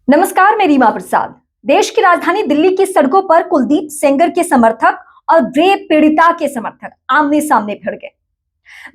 नमस्कार, मैं रीमा प्रसाद। देश की राजधानी दिल्ली की सड़कों पर कुलदीप सेंगर के समर्थक और रेप पीड़िता के समर्थक आमने सामने भिड़ गए।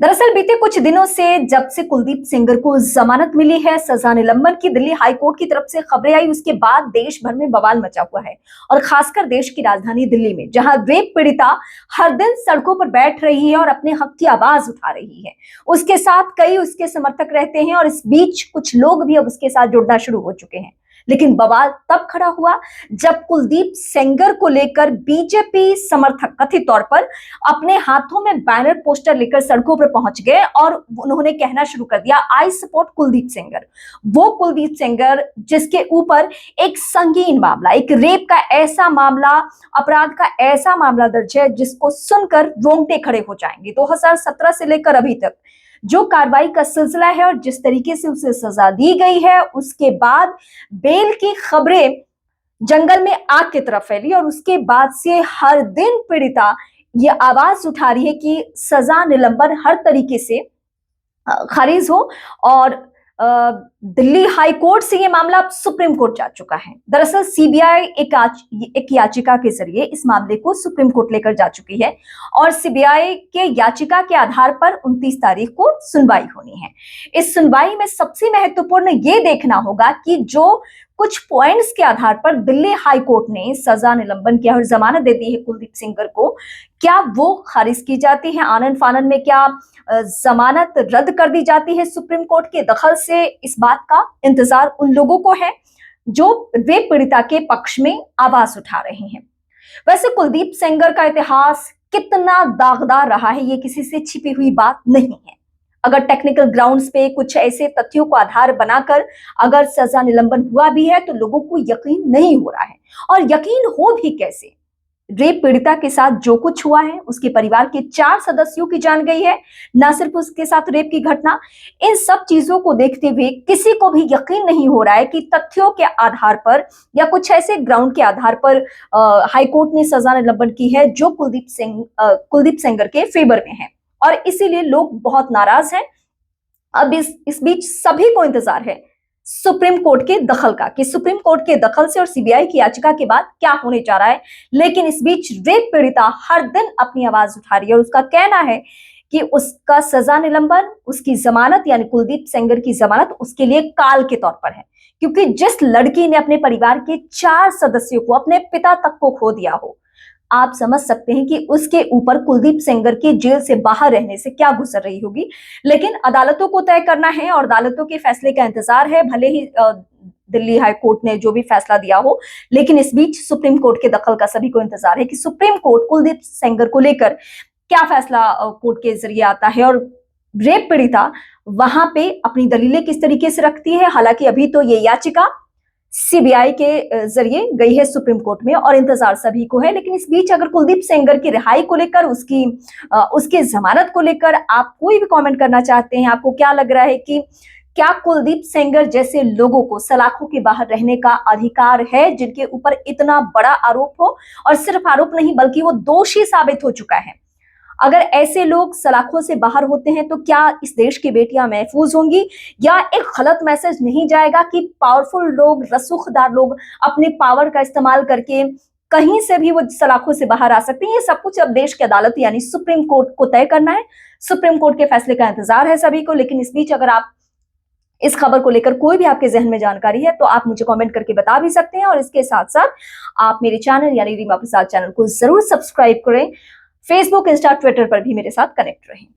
दरअसल बीते कुछ दिनों से जब से कुलदीप सेंगर को जमानत मिली है, सजा निलंबन की दिल्ली हाईकोर्ट की तरफ से खबरें आई, उसके बाद देश भर में बवाल मचा हुआ है। और खासकर देश की राजधानी दिल्ली में, जहां रेप पीड़िता हर दिन सड़कों पर बैठ रही है और अपने हक की आवाज उठा रही है, उसके साथ कई उसके समर्थक रहते हैं और इस बीच कुछ लोग भी अब उसके साथ जुड़ना शुरू हो चुके हैं। लेकिन बवाल तब खड़ा हुआ जब कुलदीप सेंगर को लेकर बीजेपी समर्थक कथित तौर पर अपने हाथों में बैनर पोस्टर लेकर सड़कों पर पहुंच गए और उन्होंने कहना शुरू कर दिया, आई सपोर्ट कुलदीप सेंगर। वो कुलदीप सेंगर जिसके ऊपर एक संगीन मामला, एक रेप का ऐसा मामला, अपराध का ऐसा मामला दर्ज है जिसको सुनकर रोंगटे खड़े हो जाएंगे। 2017 से लेकर अभी तक जो कार्रवाई का सिलसिला है और जिस तरीके से उसे सजा दी गई है, उसके बाद बेल की खबरें जंगल में आग की तरफ फैली और उसके बाद से हर दिन पीड़िता ये आवाज उठा रही है कि सजा निलंबन हर तरीके से खारिज हो। और दिल्ली हाई कोर्ट से ये मामला अब सुप्रीम कोर्ट जा चुका है। दरअसल सीबीआई एक याचिका के जरिए इस मामले को सुप्रीम कोर्ट लेकर जा चुकी है और सीबीआई के याचिका के आधार पर 29 तारीख को सुनवाई होनी है। इस सुनवाई में सबसे महत्वपूर्ण ये देखना होगा कि जो कुछ पॉइंट्स के आधार पर दिल्ली हाई कोर्ट ने सजा निलंबन किया और जमानत दे दी है कुलदीप सेंगर को, क्या वो खारिज की जाती है आनन फानन में, क्या जमानत रद्द कर दी जाती है सुप्रीम कोर्ट के दखल से। इस बात का इंतजार उन लोगों को है जो रेप पीड़िता के पक्ष में आवाज उठा रहे हैं। वैसे कुलदीप सेंगर का इतिहास कितना दागदार रहा है, ये किसी से छिपी हुई बात नहीं है। अगर टेक्निकल ग्राउंड्स पे कुछ ऐसे तथ्यों को आधार बनाकर अगर सजा निलंबन हुआ भी है तो लोगों को यकीन नहीं हो रहा है। और यकीन हो भी कैसे, रेप पीड़िता के साथ जो कुछ हुआ है, उसके परिवार के 4 सदस्यों की जान गई है, ना सिर्फ उसके साथ रेप की घटना, इन सब चीजों को देखते हुए किसी को भी यकीन नहीं हो रहा है कि तथ्यों के आधार पर या कुछ ऐसे ग्राउंड के आधार पर हाईकोर्ट ने सजा निलंबन की है जो कुलदीप सेंगर के फेवर में है। और इसीलिए लोग बहुत नाराज हैं। अब इस बीच सभी को इंतजार है सुप्रीम कोर्ट के दखल का, कि सुप्रीम कोर्ट के दखल से और सीबीआई की याचिका के बाद क्या होने जा रहा है। लेकिन इस बीच रेप पीड़िता हर दिन अपनी आवाज उठा रही है और उसका कहना है कि उसका सजा निलंबन, उसकी जमानत यानी कुलदीप सेंगर की जमानत उसके लिए काल के तौर पर है। क्योंकि जिस लड़की ने अपने परिवार के 4 सदस्यों को, अपने पिता तक को खो दिया हो, आप समझ सकते हैं कि उसके ऊपर कुलदीप सेंगर के जेल से बाहर रहने से क्या गुजर रही होगी। लेकिन अदालतों को तय करना है और अदालतों के फैसले का इंतजार है, भले ही दिल्ली हाई कोर्ट ने जो भी फैसला दिया हो। लेकिन इस बीच सुप्रीम कोर्ट के दखल का सभी को इंतजार है कि सुप्रीम कोर्ट कुलदीप सेंगर को लेकर क्या फैसला कोर्ट के जरिए आता है और रेप पीड़िता वहां पे अपनी दलीलें किस तरीके से रखती है। हालांकि अभी तो ये याचिका सीबीआई के जरिए गई है सुप्रीम कोर्ट में और इंतजार सभी को है। लेकिन इस बीच अगर कुलदीप सेंगर की रिहाई को लेकर, उसकी जमानत को लेकर आप कोई भी कमेंट करना चाहते हैं, आपको क्या लग रहा है कि क्या कुलदीप सेंगर जैसे लोगों को सलाखों के बाहर रहने का अधिकार है, जिनके ऊपर इतना बड़ा आरोप हो और सिर्फ आरोप नहीं बल्कि वो दोषी साबित हो चुका है, अगर ऐसे लोग सलाखों से बाहर होते हैं तो क्या इस देश की बेटियां महफूज होंगी, या एक गलत मैसेज नहीं जाएगा कि पावरफुल लोग, रसूखदार लोग अपने पावर का इस्तेमाल करके कहीं से भी वो सलाखों से बाहर आ सकते हैं। ये सब कुछ अब देश की अदालत यानी सुप्रीम कोर्ट को तय करना है। सुप्रीम कोर्ट के फैसले का इंतजार है सभी को। लेकिन इस बीच अगर आप इस खबर को लेकर कोई भी आपके जहन में जानकारी है तो आप मुझे कमेंट करके बता भी सकते हैं। और इसके साथ साथ आप मेरे चैनल यानी रीमा प्रसाद चैनल को जरूर सब्सक्राइब करें। फेसबुक, इंस्टा, ट्विटर पर भी मेरे साथ कनेक्ट रहें।